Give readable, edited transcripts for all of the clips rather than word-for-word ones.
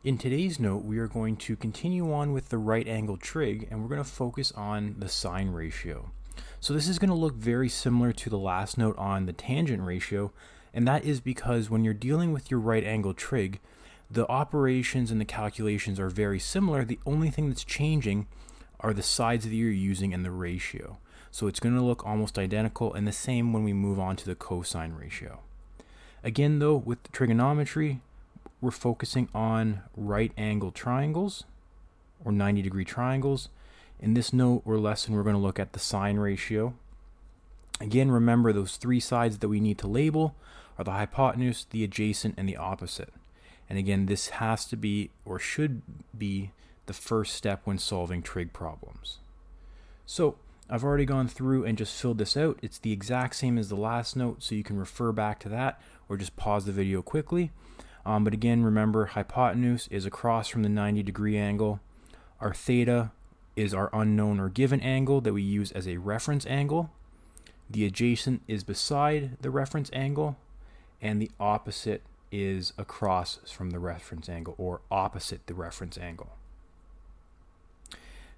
In today's note, we are going to continue on with the right angle trig, and we're going to focus on the sine ratio. So this is going to look very similar to the last note on the tangent ratio, and that is because when you're dealing with your right angle trig, the operations and the calculations are very similar. The only thing that's changing are the sides that you're using and the ratio. So it's going to look almost identical, and the same when we move on to the cosine ratio. Again, though, with the trigonometry, we're focusing on right angle triangles or 90-degree triangles. In this note or lesson, we're going to look at the sine ratio. Again, remember those three sides that we need to label are the hypotenuse, the adjacent, and the opposite. And again, this has to be or should be the first step when solving trig problems. So I've already gone through and just filled this out. It's the exact same as the last note, so you can refer back to that or just pause the video quickly. But again, remember, hypotenuse is across from the 90-degree angle. Our theta is our unknown or given angle that we use as a reference angle. The adjacent is beside the reference angle, and the opposite is across from the reference angle or opposite the reference angle.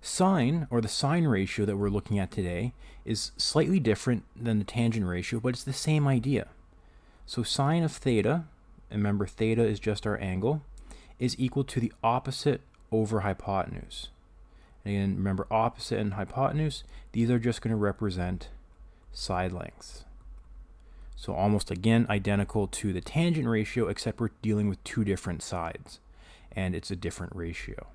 Sine, or the sine ratio that we're looking at today, is slightly different than the tangent ratio, but it's the same idea. So sine of theta, and remember theta is just our angle, is equal to the opposite over hypotenuse. And again, remember opposite and hypotenuse, these are just going to represent side lengths. So almost again identical to the tangent ratio, except we're dealing with two different sides, and it's a different ratio.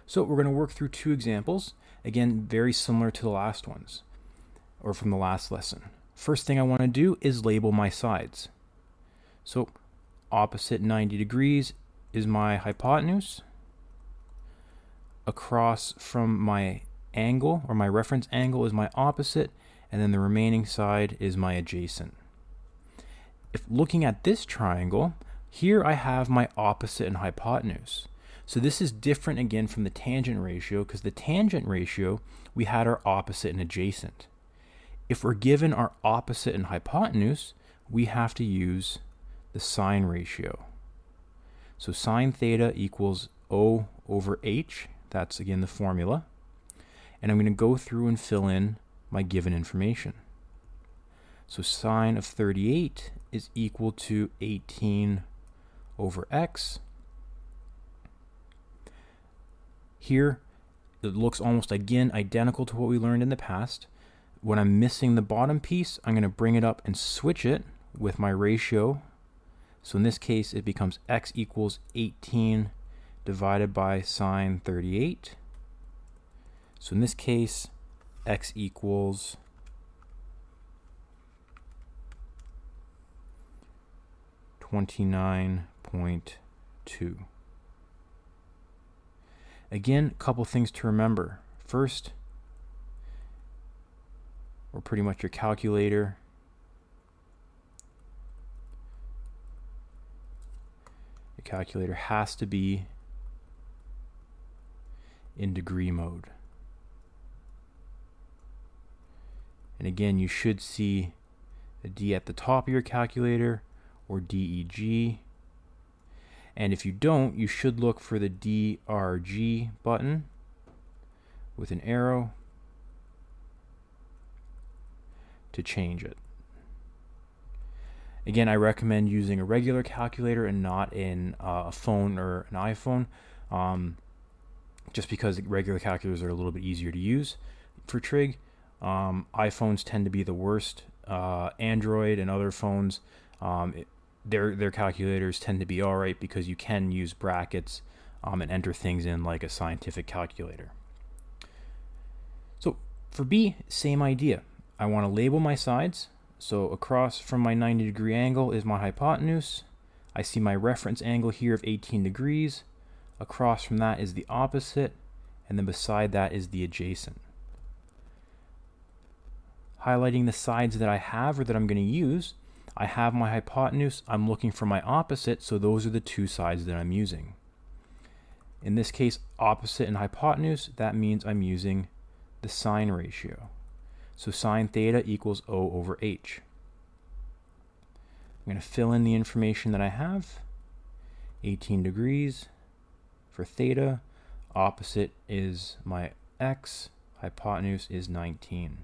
So we're going to work through two examples, again very similar to the last ones, or from the last lesson. First thing I want to do is label my sides. So opposite 90 degrees is my hypotenuse. Across from my angle, or my reference angle, is my opposite, and then the remaining side is my adjacent. If looking at this triangle, here I have my opposite and hypotenuse. So this is different again from the tangent ratio, because the tangent ratio, we had our opposite and adjacent. If we're given our opposite and hypotenuse, we have to use the sine ratio. So sine theta equals O over H. That's again the formula. And I'm going to go through and fill in my given information. So sine of 38 is equal to 18 over x. Here, it looks almost again identical to what we learned in the past. When I'm missing the bottom piece, I'm going to bring it up and switch it with my ratio. So in this case, it becomes x equals 18 divided by sine 38. So in this case, x equals 29.2. Again, a couple things to remember. First, or pretty much your calculator. Your calculator has to be in degree mode. And again, you should see a D at the top of your calculator or DEG. And if you don't, you should look for the DRG button with an arrow to change it. Again, I recommend using a regular calculator and not in a phone or an iPhone, just because regular calculators are a little bit easier to use for trig. iPhones tend to be the worst. Android and other phones, their calculators tend to be all right because you can use brackets and enter things in like a scientific calculator. So for B, same idea. I want to label my sides. So across from my 90-degree angle is my hypotenuse. I see my reference angle here of 18 degrees. Across from that is the opposite, and then beside that is the adjacent. Highlighting the sides that I have or that I'm going to use, I have my hypotenuse, I'm looking for my opposite, so those are the two sides that I'm using. In this case, opposite and hypotenuse, that means I'm using the sine ratio. So sine theta equals O over H. I'm going to fill in the information that I have. 18 degrees for theta. Opposite is my x. Hypotenuse is 19.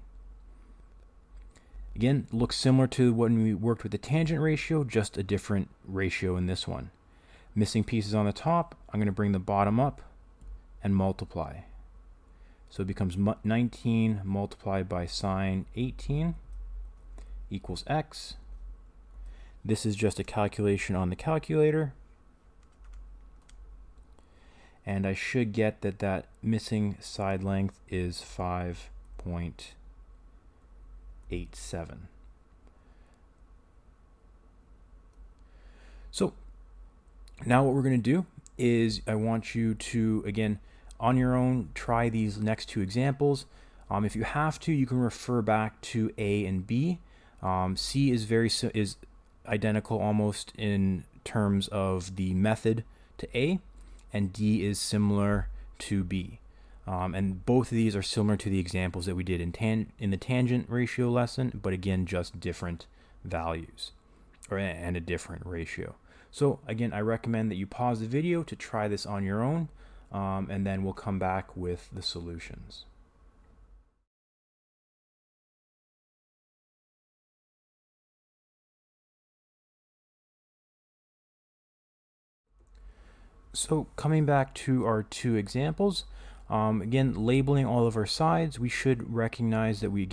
Again, looks similar to when we worked with the tangent ratio, just a different ratio in this one. Missing pieces on the top, I'm going to bring the bottom up and multiply. So it becomes 19 multiplied by sine 18 equals x. This is just a calculation on the calculator. And I should get that missing side length is 5.87. So now what we're going to do is I want you to, again, on your own, try these next two examples. If you have to, you can refer back to A and B. C is identical almost in terms of the method to A, and D is similar to B. And both of these are similar to the examples that we did in the tangent ratio lesson, but again, just different values and a different ratio. So again, I recommend that you pause the video to try this on your own, and then we'll come back with the solutions. So coming back to our two examples, again, labeling all of our sides, we should recognize that we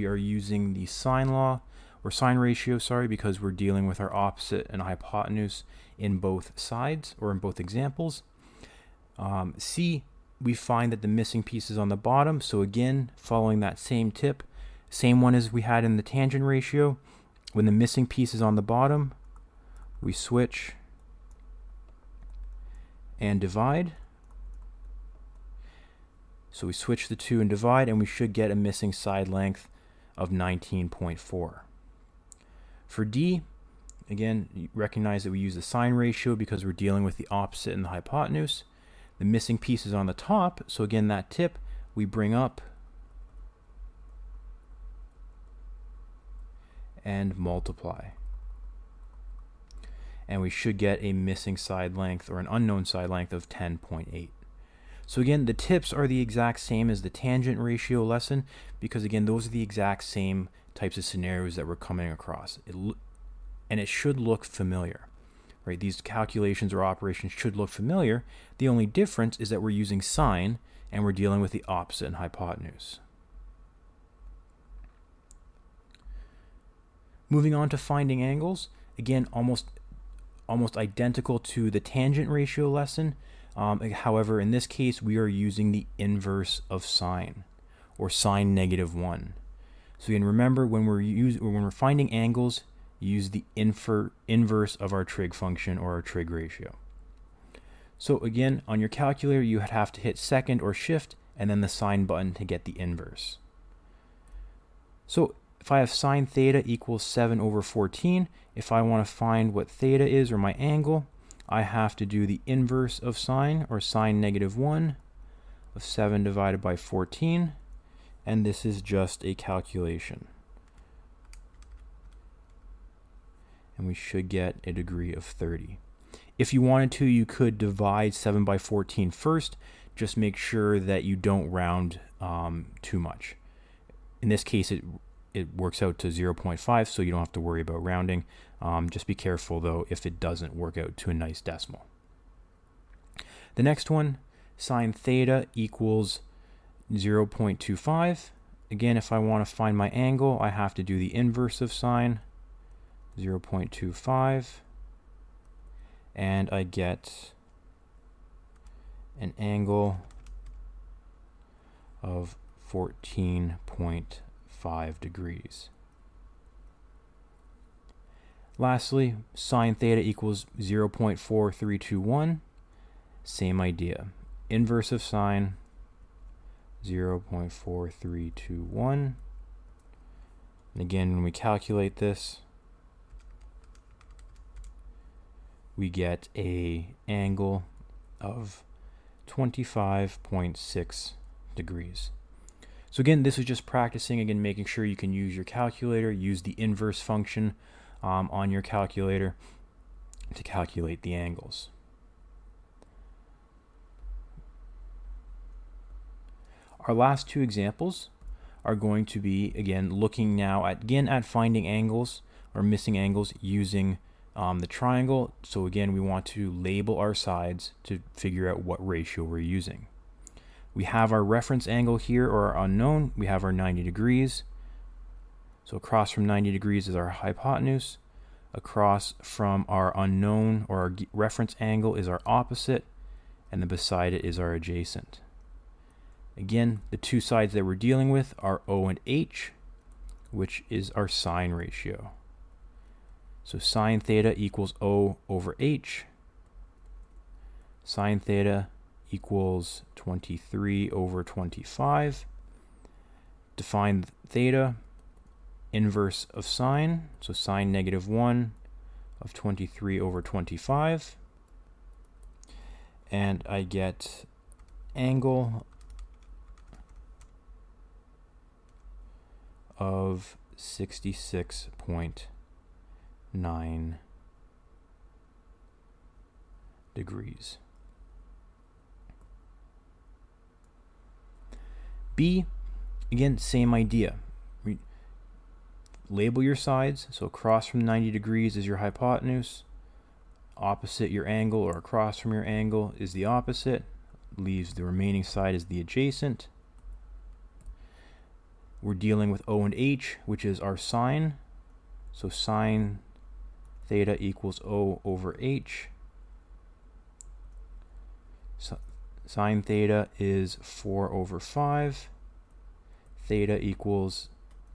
are using the sine law, or sine ratio, sorry, because we're dealing with our opposite and hypotenuse in both sides, or in both examples. C, we find that the missing piece is on the bottom, so again, following that same tip, same one as we had in the tangent ratio, when the missing piece is on the bottom, we switch and divide. So we switch the two and divide, and we should get a missing side length of 19.4. For D, again, you recognize that we use the sine ratio because we're dealing with the opposite and the hypotenuse. The missing piece is on the top, so again, that tip we bring up and multiply. And we should get a missing side length, or an unknown side length, of 10.8. So again, the tips are the exact same as the tangent ratio lesson, because again, those are the exact same types of scenarios that we're coming across. And it should look familiar, right? These calculations or operations should look familiar. The only difference is that we're using sine and we're dealing with the opposite and hypotenuse. Moving on to finding angles, again, almost identical to the tangent ratio lesson. However, in this case, we are using the inverse of sine, or sine -1. So again, remember, when we're finding angles, use the inverse of our trig function, or our trig ratio. So again, on your calculator, you would have to hit second or shift and then the sine button to get the inverse. So if I have sine theta equals 7/14, if I want to find what theta is, or my angle, I have to do the inverse of sine, or sine -1 of 7 divided by 14, and this is just a calculation. And we should get a degree of 30. If you wanted to, you could divide 7 by 14 first. Just make sure that you don't round too much. In this case, it works out to 0.5, so you don't have to worry about rounding. Just be careful, though, if it doesn't work out to a nice decimal. The next one, sine theta equals 0.25. Again, if I want to find my angle, I have to do the inverse of sine, 0.25, and I get an angle of 14.5 degrees. Lastly, sine theta equals 0.4321. Same idea. Inverse of sine, 0.4321. And again, when we calculate this, we get an angle of 25.6 degrees. So again, this is just practicing, again, making sure you can use your calculator, use the inverse function on your calculator to calculate the angles. our last two examples are going to be, again, looking now at finding angles or missing angles using the triangle. So again, we want to label our sides to figure out what ratio we're using. We have our reference angle here, or our unknown. We have our 90 degrees. So across from 90 degrees is our hypotenuse. Across from our unknown, or our reference angle, is our opposite, and then beside it is our adjacent. Again, the two sides that we're dealing with are O and H, which is our sine ratio. So sine theta equals O over H. Sine theta equals 23 over 25. Define theta, inverse of sine, so sine -1 of 23 over 25. And I get angle of 66.9 degrees. B, again, same idea. Label your sides. So across from 90 degrees is your hypotenuse. Opposite your angle, or across from your angle, is the opposite. Leaves the remaining side as the adjacent. We're dealing with O and H, which is our sine. So sine theta equals O over H. Sine theta is 4 over 5. Theta equals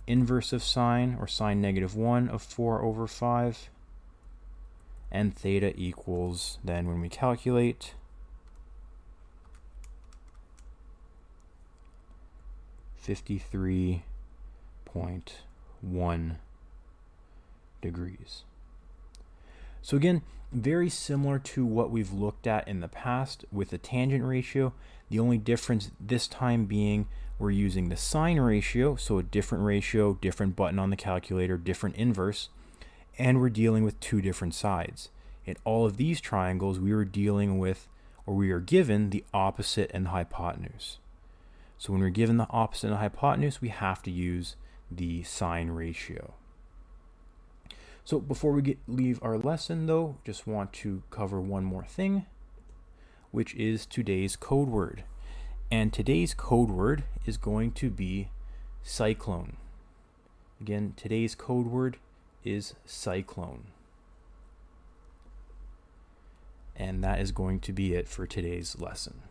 inverse of sine, or sine -1 of 4 over 5. And theta equals, then when we calculate, 53.1 degrees. So again, very similar to what we've looked at in the past with the tangent ratio. The only difference this time being we're using the sine ratio, so a different ratio, different button on the calculator, different inverse, and we're dealing with two different sides. In all of these triangles, we were dealing with, or we are given, the opposite and the hypotenuse. So when we're given the opposite and the hypotenuse, we have to use the sine ratio. So before we leave our lesson, though, just want to cover one more thing, which is today's code word. And today's code word is going to be cyclone. Again, today's code word is cyclone. And that is going to be it for today's lesson.